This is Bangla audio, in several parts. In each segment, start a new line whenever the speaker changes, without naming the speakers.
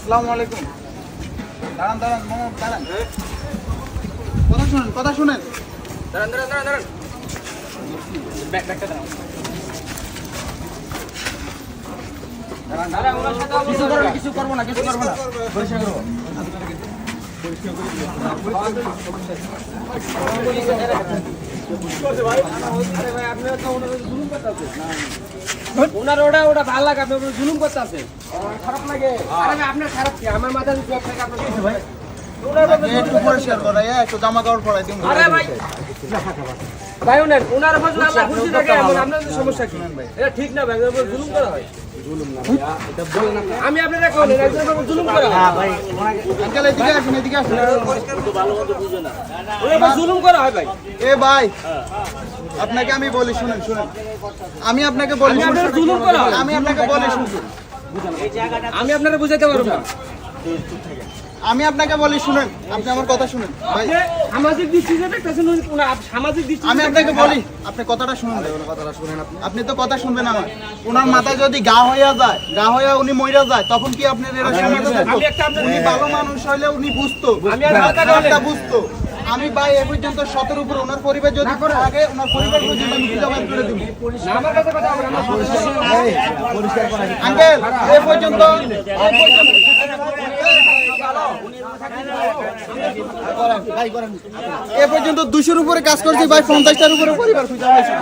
আসসালামু আলাইকুম। দাঁড়ান দাঁড়ান মামা দাঁড়ান, কথা শুনেন।
দাঁড়ান দাঁড়ান দাঁড়ান দাঁড়ান, ব্যাগটা দাঁড়ান। কিছু করবো না, পরিষ্কার করবো। ওনার ওটা ভালো লাগে, আপনি জুলুম করতে আছে, খারাপ লাগে। আপনার খারাপ কি? আমার মাথা ভাই
একটু পরিষ্কার করাই, একটু জামা কাপড় পরাই দিন।
আরে ভাই ভাই ওনার উপর যদি আল্লাহ খুশি থাকে, আপনাদের সমস্যা কি? এটা ঠিক না ভাই, জুলুম করা হয়। আমি আপনারা কোন জুলুম করা হয়? ভাই
আঙ্কেল এদিকে আসুন, এদিকে আসুন।
জুলুম করা হয় ভাই।
এ ভাই আপনাকে আমি বলি, শুনেন শুনেন, আমি আপনাকে বলি,
জুলুম করা হয়।
আমি আপনাকে বলি শুনুন,
আমি আপনারা বুঝাইতে পারবো না।
আমি আপনাকে বলি শুনেন, আপনি আমার কথা শুনেন ভাই।
সামাজিক দৃষ্টিতে দেখতেছেন, সামাজিক দৃষ্টি
আমি আপনাকে বলি, আপনি কথাটা শুনুন, আপনি তো কথা শুনবেন আমার। ওনার মাথা যদি গা হইয়া যায়, গা হইয়া উনি মইরা যায়, তখন কি আপনি উনি ভালো মানুষ হইলে উনি বুঝতো, বুঝতো। আমি ভাই এ পর্যন্ত 17 উপরে ওনার পরিবার যদি আগে ওনার পরিবার পর্যন্ত আমি খুঁজে বের করে দিব। আঙ্কেল এ পর্যন্ত এ পর্যন্ত 200-র উপরে কাজ করছি ভাই, 50টার উপরে পরিবার খুঁজে পাইছি।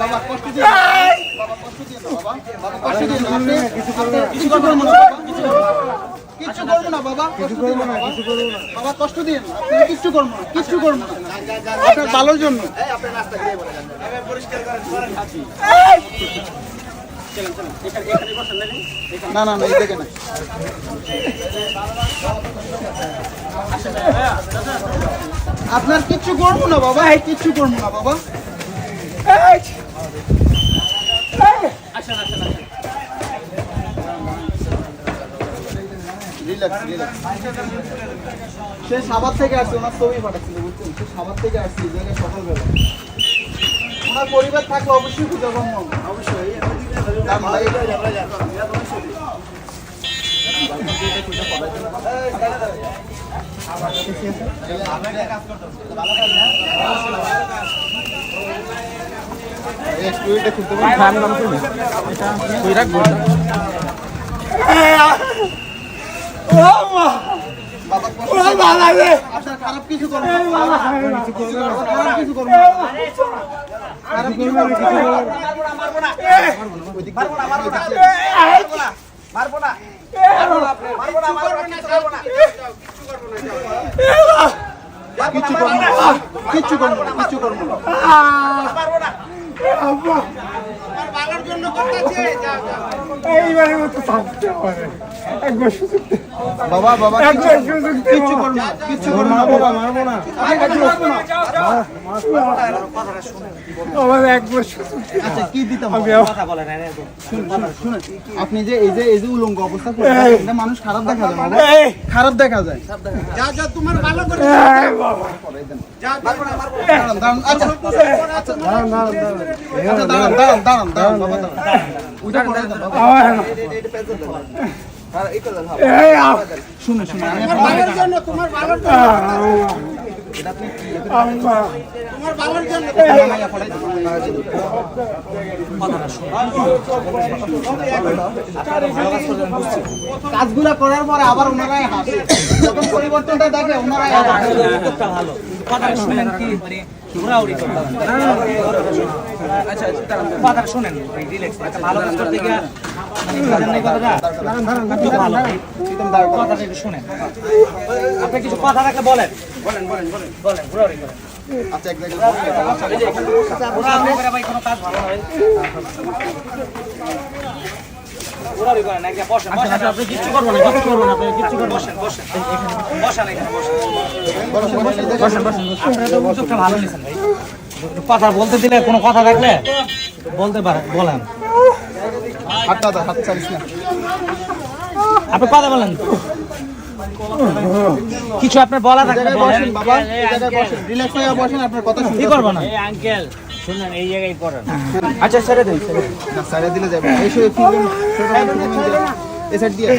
বাবা কষ্ট দিন, বাবা কষ্ট দিন, বাবা কষ্ট দিন, কিছু করবো না, কিচ্ছু করবো না বাবা, কষ্ট দিন না বাবা, কষ্ট দিন, আপনি কিচ্ছু করবো না, কিচ্ছু করবো না, আপনার ভালোর জন্য। না না না, এই দেখে না, আপনার কিচ্ছু করবো না বাবা, কিচ্ছু করবো না বাবা। সে সাভার থেকে আসছে, ওনার ছবি পাঠাচ্ছিল বুঝছেন, সে সাভার থেকে আসছে এই জায়গায় সকালবেলা। ওনার পরিবার থাকলে অবশ্যই খুঁজে পাবো, অবশ্যই। আপনার খারাপ কিছু করবো, খারাপ কিছু করবো, মারবো না, কিচ্ছু করবো না, কিচ্ছু করবো না। বাবা বাবা কিচ্ছু করবো না, কিচ্ছু করবো না বাবা, মারবো না, আচ্ছা কি দিতাম শুনুন, আপনি যে এই যে উলঙ্গ অবস্থা করে মানুষ খারাপ দেখা যায়, খারাপ দেখা যায়। যা যা তোমার ভালো করে শুনে শুনে কাজগুলা করার পরে আবার ওনারাই হাসে, যখন পরিবর্তনটা দেখে ওনারাই ভালো কথা শুনেন কি মানে ঘোরাউড়ি আচ্ছা কথা শুনেন রিল্যাক্স, একটা ভালো কাজ করতে গিয়ে শুনেন, আপনি কিছু কথা রাখলে বলেন বলেন বলেন বলেন বলেন ঘোরাউড়ি করেন। আচ্ছা এক জায়গায় কোনো কাজ ভালো হয়
ওরাই করে না একটা বসেন বসেন আপনি কিচ্ছু করবেন না কিচ্ছু করবেন না আপনি কিচ্ছু করবেন বসেন বসেন বসেন এখানে বসেন বসেন আপনারা তো উদ্যোগটা ভালো নিছেন ভাই কথা বলতে দিলে কোনো কথা থাকলে বলতে পারেন বলেন
হাত চালিস না।
আপনি কথা বলেন কিছু আপনার বলা থাকলে বলেন
বসেন বাবা, এই জায়গায় বসেন, রিল্যাক্স হয়ে বসেন, আপনার কথা শুনতে
কি করব না
এই আঙ্কেল শুনুন এই জায়গায় পড়েন
আচ্ছা ছেড়ে দেন
না, সাইডে দিলে যাবে। এই শুয়ে ফিরবেন, এই সাইড দিয়ে।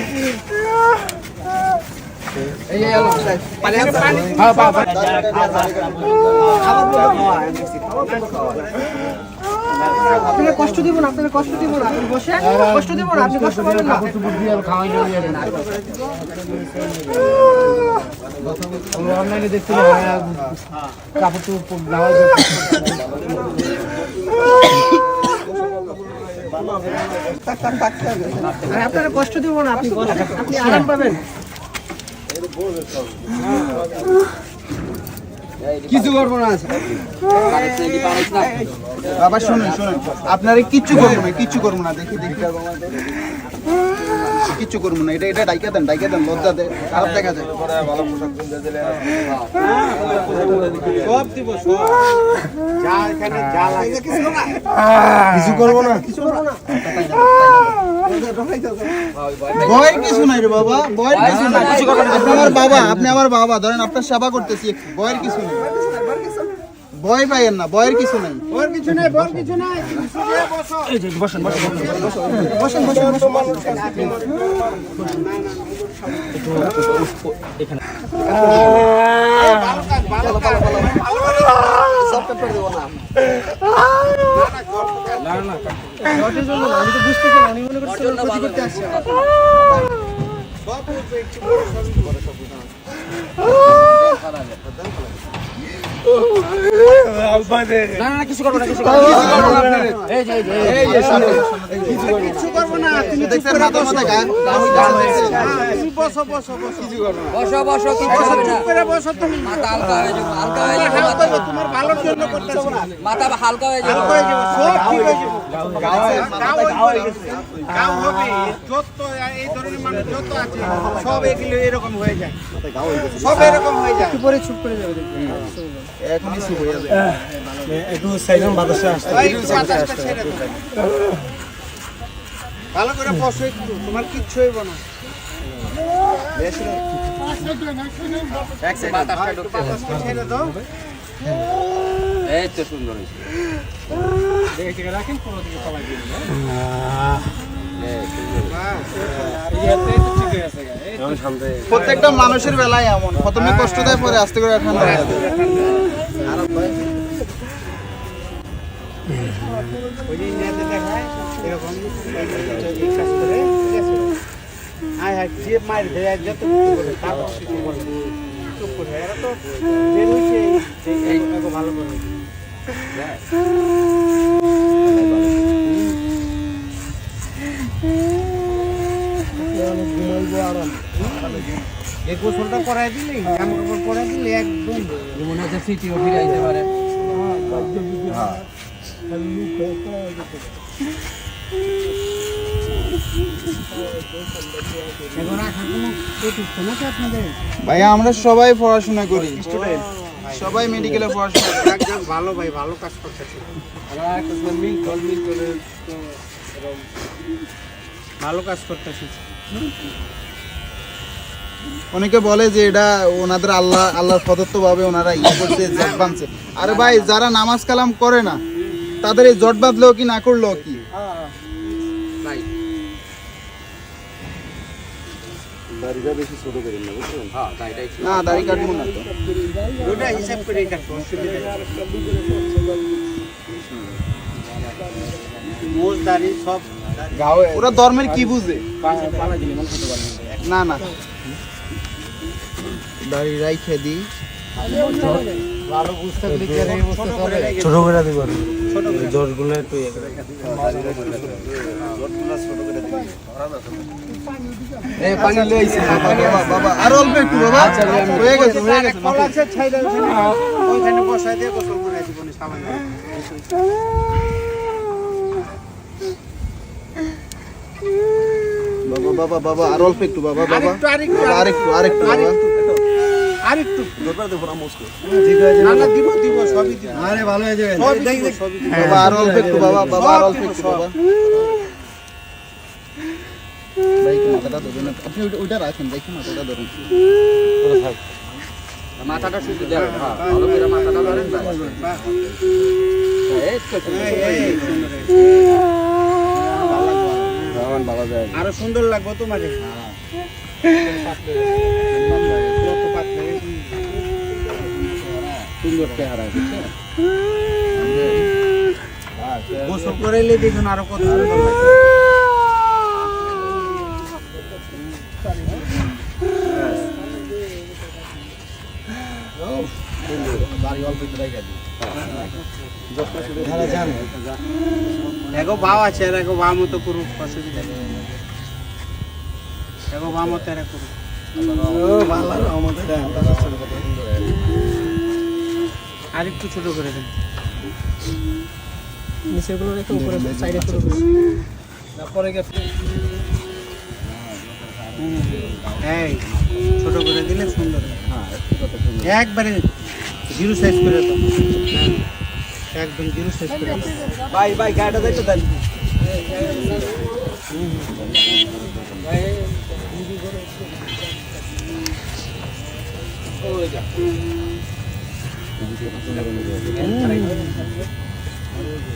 এই যে এলো, পানি আছে?
হ্যাঁ বাবা
আপনাকে কষ্ট দিব না, আপনাকে কষ্ট দিব না, আপনি বসে কষ্ট দিব না, আপনি কষ্ট পাবেন না।
অনলাইনে দেখছিল কাপড় তো নামাজ
আর আপনাকে কষ্ট দিব না, আপনি বসে, আপনি আরাম পাবেন।
কিছু করবো না। বাবা শুনুন শুনুন, আপনারে কিচ্ছু করবো না, কিচ্ছু করবো না। দেখি দেখি কিচ্ছু করবো না। এটা ডাইকা দেন, লজ্জা দেয়, খারাপ দেখা যায়। সব দিব, সব যা এখানে যা লাগে কিছু করবো না, কিছু করবো না। ভয়ের কিছু নাই রে বাবা, ভয়ের কিছু নাই। আপনি আমার বাবা, আপনি আমার বাবা, ধরেন আপনার সেবা করতেছি, ভয়ের কিছু নেই। ভয় পাইয়েন না, ভয়ের কিছু নাই। ভয়ের কিছু নাই, ভয়ের কিছু নাই।
বসেন বসেন
বসেন বসেন বসেন।
এখানে
আমি তো বুঝতে পারি, আমি মনে করছি ক্ষতি করতে আসছে।
না না কিছু করব না কিছু করব না এই যে
কিছু করবো না। তুমি দেখছেন মাথা মাথা গা হইতাছে। বসো বসো বসো, কিছু করবো না।
বসো বসো কি করবে না
করে বসো তুমি।
মাথা হালকা হয়ে যাবে হালকা হয়ে যাবে
তোমার ভালোর জন্য করতেছি।
মাথা হালকা হয়ে যাবে
হয়ে যাবে, সব ঠিক হয়ে যাবে। গাও হবে, যত এই ধরনের মানুষ যত আছে সব এগুলো এরকম হয়ে যায়, সব এরকম হয়ে যায়।
পরে চুপ করে যাবে দেখবেন।
এখনই শুরু হয়ে যাবে।
একটু সাইডন বাতাসে আসছে
ভাই, একটু বাতাসটা ছেড়ে দাও। ভালো করে বসো একটু, তোমার কিচ্ছু হইব না।
বাতাসটা ঢুকতে হবে।
বাতাসটা ছেড়ে দাও।
এই তো সুন্দর হয়েছে
প্রত্যেকটা মানুষের বেলায় এমন, প্রথমে কষ্ট দেয়, পরে আস্তে করে ঠান্ডা হয়ে যায়। ওই যে নেটে দেখায় এরকম এই কাজ করে, ঠিক আছে? আয় হায়, যে মার দেয় যত কিছু বলে তার কিছু বলে চুপ করে, এরা তো বের হইছে এই ভালো করে। এই গোসলটা করাই দিলে, জামা কাপড় পরাই দিলে একদম
মনে হচ্ছে সিটিও ফিরে আসতে পারে
ভাইয়া আমরা সবাই পড়াশোনা করি, সবাই মেডিকেলে পড়াশোনা করি। একদম ভালো ভাই, ভালো কাজ করতেছে, ভালো কাজ করতেছে। অনেকে বলে যে এটা ওনাদের আল্লাহর প্রদত্ত ভাবে ওনারা ইয়ে করছে, জট বাঁধছে। আরে ভাই, যারা নামাজ কালাম করে না তাদের এই জট বাঁধলেও কি না করলেও কি? না, দাড়ি কাটবো না তো, ওটা হিসাব করে কাটবো, অসুবিধা মোজ দাড়ি সব। ওরা ধর্মের কি বুঝে? না না, দাড়ি রাইখে দিই, ভালো বুঝতে
ছোট করে দিব জোরগুলো একটু
পানি লইছে বাবা, আর অল্প একটু বাবা, হয়ে গেছে হয়ে গেছে। কলাছে ছাইরা ওইখানে বসাই দিয়ে গোসল করে দিব নি সামান্য। বাবা বাবা আর অল্প একটু বাবা বাবা
আরেকটু, আরেকটু,
বাবা, আরেকটু আরেকটু বাবা
আরেকটু
দরবার দেবো না মুস্কো
না না দিব দিব সবই দিব
আরে ভালো হয়ে যাবে
সবই দিব সবই দিব
বাবা আর অল্প একটু বাবা বাবা আর অল্প একটু বাবা ভাই একটু মাথাটা ধরুন আপনি ওইটা রাখেন দেখি মাথাটা ধরুন
মাথাটা শুধু দেন ভালো করে মাথাটা ধরেন এই তো ভালো যায়
আরো সুন্দর লাগবে তোমারে
সুন্দর চেহারা বুঝছেন
গোসল করাইলে দেখুন আরো কত সুন্দর লাগে এগো বাও আছে আর এগো বাম মতো করুক অসুবিধা নেই এগো বাম মতো এরা করুক আর একটু ছোট করে দেন নিচেগুলো রেখে উপরে সাইডে করে পরে গেছে এই ছোট করে দিলে সুন্দর একবারে জিরো সাইজ করে দাও একদম জিরো সাইজ করে দাও
ভাই ভাই গাড়িটা দেখতে দেন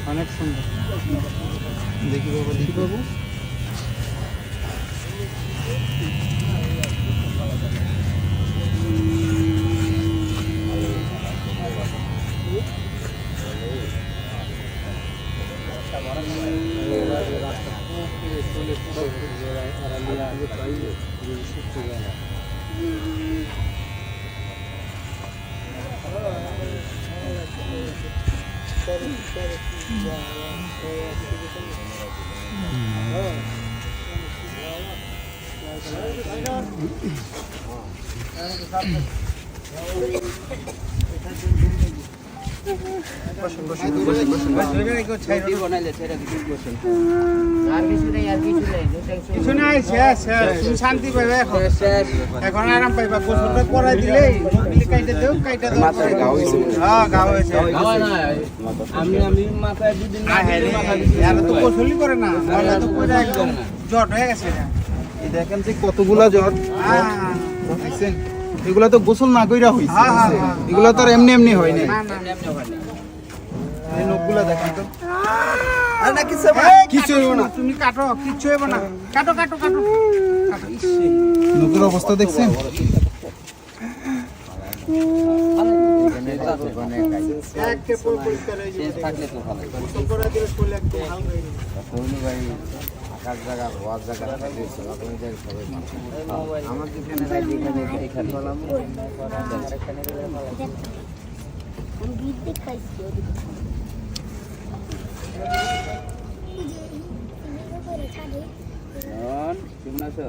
অনেক সুন্দর
দেখি বাবা দেখি বাবু
বানাইলে ছেড়ে দিন বসেন
কিছু নাই শেষ শেষ তুমি শান্তি পাইবে এখন
শেষ
এখন আরাম পাইবা গোসলটা করাই দিলে নকলি কাইটা দেও কাইটা দাও
মাথায় ঘা হইছে
হ্যাঁ গা হয়েছে
আমি মাথায় দুদিন
না হ্যাঁ এরা তো গোসলই করে না তাহলে তো পুরো একদম জট হয়ে গেছে এটা
এই দেখেন যে কতগুলা জ্বর
হ্যাঁ
দেখছেন এগুলা তো গোসল না কইরা হইছে
হ্যাঁ, হ্যাঁ, হ্যাঁ।
এগুলা তো আর এমনি এমনি হয় না
না না
এই নখগুলা দেখেন তো আর না কিছু
কিছু হইব না তুমি কাটো কিচ্ছু হইব না কাটো কাটো কাটো কাটো ইসে
নখের অবস্থা দেখছেন
একে পরিষ্কার হয়ে যাবে
থাকলে তো ভালো
গোসল করে দিলে শরীর একদম হালকা হয়ে যাবে
কেমন আছো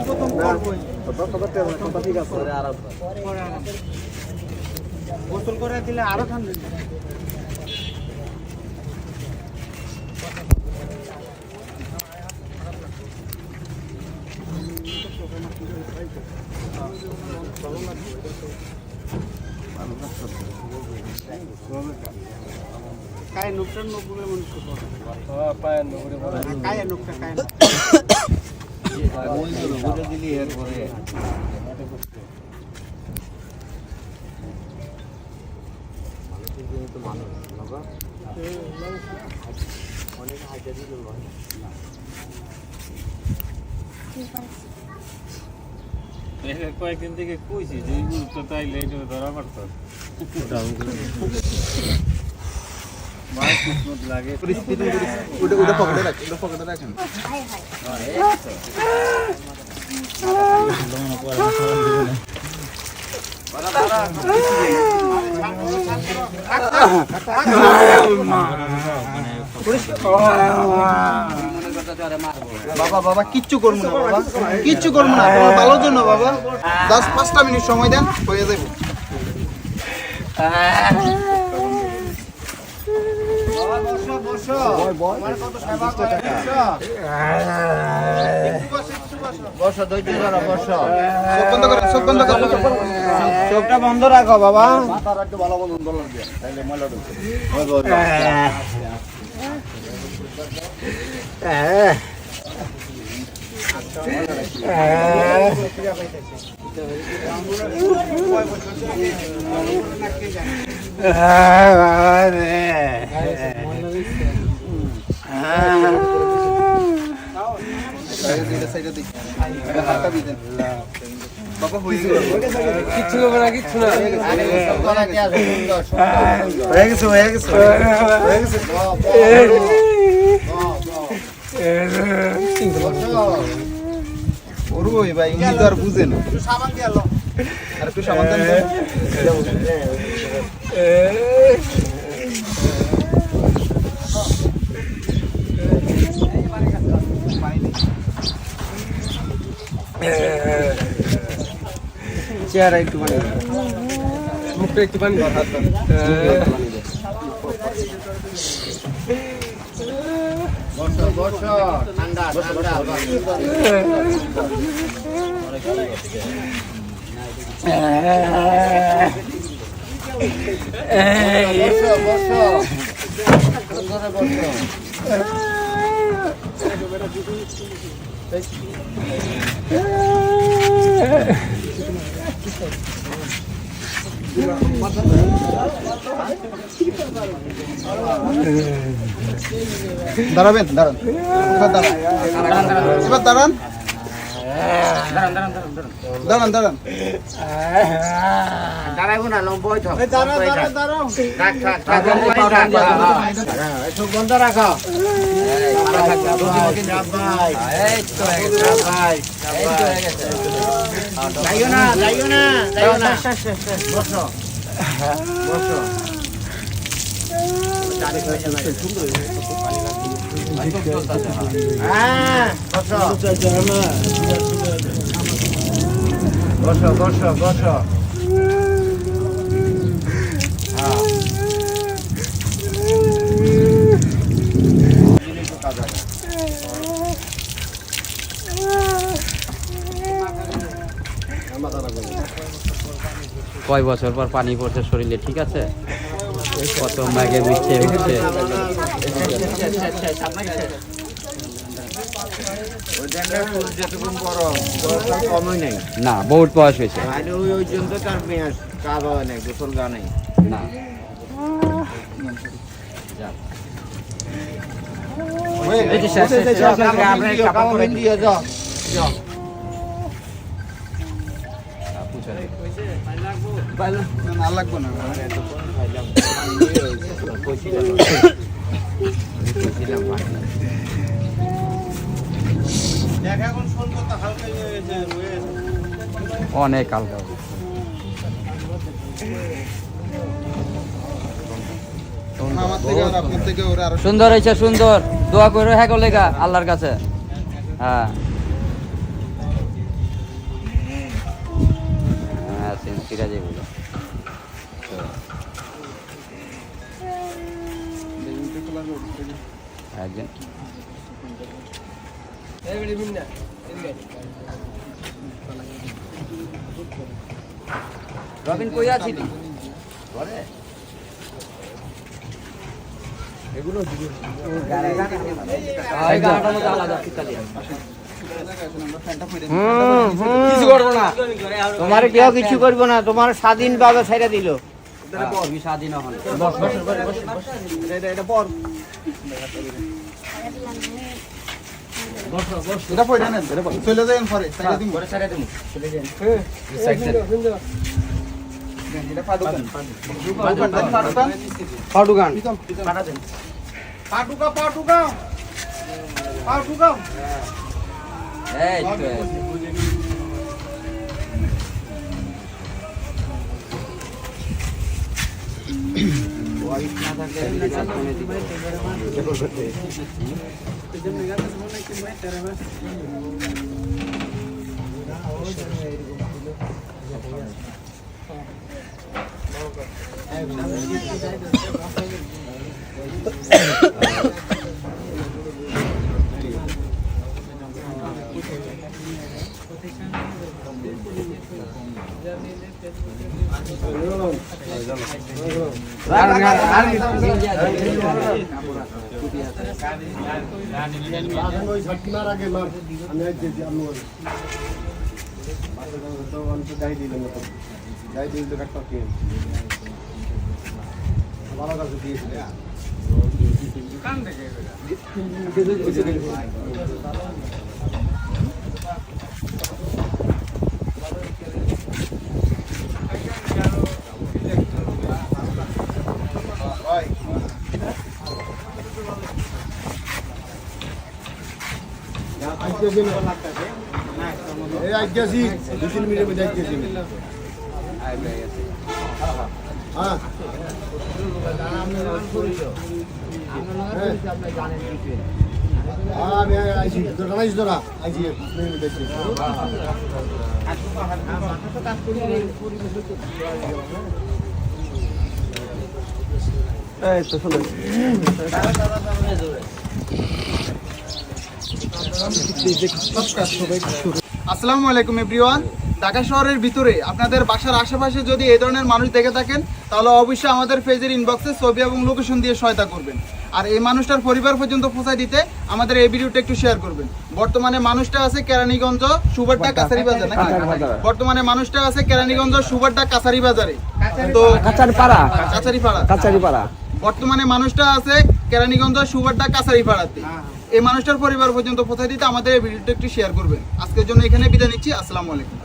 প্রথম করবই গোসল করে দিলে আরো ঠান্ডা काय नुकसान नको म्हणतो
পায়ের নগরে
काय नुकसान काय
কয়েকদিন থেকে কইছি যে এই গুরুত্ব তাইলে এটা ধরা পড়তো লাগে
পরিস্থিতি ওটা পকেটে রাখেন, ওটা পকেটে রাখেন। বাবা বাবা কিচ্ছু করবো না, বাবা কিচ্ছু করবো না, তোমার ভালোর জন্য বাবা। 10-5টা মিনিট সময় দেন, হয়ে যাবে। চোখ বন্ধ করো, চোখ বন্ধ করো।
চোখটা বন্ধ রাখো বাবা।
বাবা হয়ে গেল,
কিচ্ছু হবে না, কিচ্ছু না।
হয়ে গেছে হয়ে গেছে হয়ে গেছে।
ওরই ভাই, উনি তো আর বুঝেন। আর একটু সাবান দেন তো।
চেহারা একটু মানে
মুখটা একটু পানি দাও, হাত দাও।
দাঁড়াবেন, দাঁড়ান, এবার দাঁড়ান, এবার দাঁড়ান, দাঁড়ান, দাঁড়ান।
দাঁড়াবো না, লম্বা থাক। চোখ বন্ধ রাখো। যাইও না, যাইও না, যাইও না। বসো বসো। হ্যাঁ, বসো বসো বসো বসো।
কয় বছর পর পানি পড়ছে শরীরে, ঠিক আছে? কত ম্যাগে মিশছে হচ্ছে।
কমই নাই
না, বহুত বয়স হয়েছে।
ওই জন্য তার মেয়াজ কাজ হয় নাই, গোসল গা নাই।
না
এই যে শেষ, শেষ, শেষ। না লাগবে না।
অনেক হালকা।
আমার থেকে আর আপনার থেকে ওরা আরো
সুন্দর হয়েছে, সুন্দর। দোয়া করো হ্যাঁ লেগা আল্লাহর কাছে। হ্যাঁ হ্যাঁ, সিরাজে বলো। একজন রবিন কই আছি তুই? ঘরে?
কিছু করবো না।
তোমার কেউ কিছু করবো না, তোমার স্বাধীন ভাবে ছেড়ে দিল।
তুমি স্বাধীন হন।
এটা পয়রা নেন চলে যাবেন পরে সাইডে দিন এটা পাডুকান
পাটুগান
পাডুকা
এই তো
আসসালামু আলাইকুম এভরিওয়ান। ঢাকা শহরের ভিতরে আপনাদের বাসার আশেপাশে যদি এই ধরনের মানুষ দেখে থাকেন তাহলে অবশ্যই আমাদের পেজের ইনবক্সে ছবি এবং লোকেশন দিয়ে সহায়তা করবেন। আর এই মানুষটার পরিবার পর্যন্ত পৌঁছায় দিতে আমাদের এই ভিডিওটা একটু শেয়ার করবেন। বর্তমানে মানুষটা আছে কেরানীগঞ্জ সুবাড্ডা কাছারি বাজার নাকি? বর্তমানে মানুষটা আছে কেরানীগঞ্জ সুবাড্ডা কাছারি বাজারে, তো কাছারিপাড়া। বর্তমানে মানুষটা আছে কেরানীগঞ্জ সুবাড্ডা কাছারিপাড়াতে। এই মানুষটার পরিবার পর্যন্ত পৌঁছায় দিতে আমাদের এই ভিডিওটা একটু শেয়ার করবেন। আজকের জন্য এখানে বিদায় নিচ্ছি। আসসালামু আলাইকুম।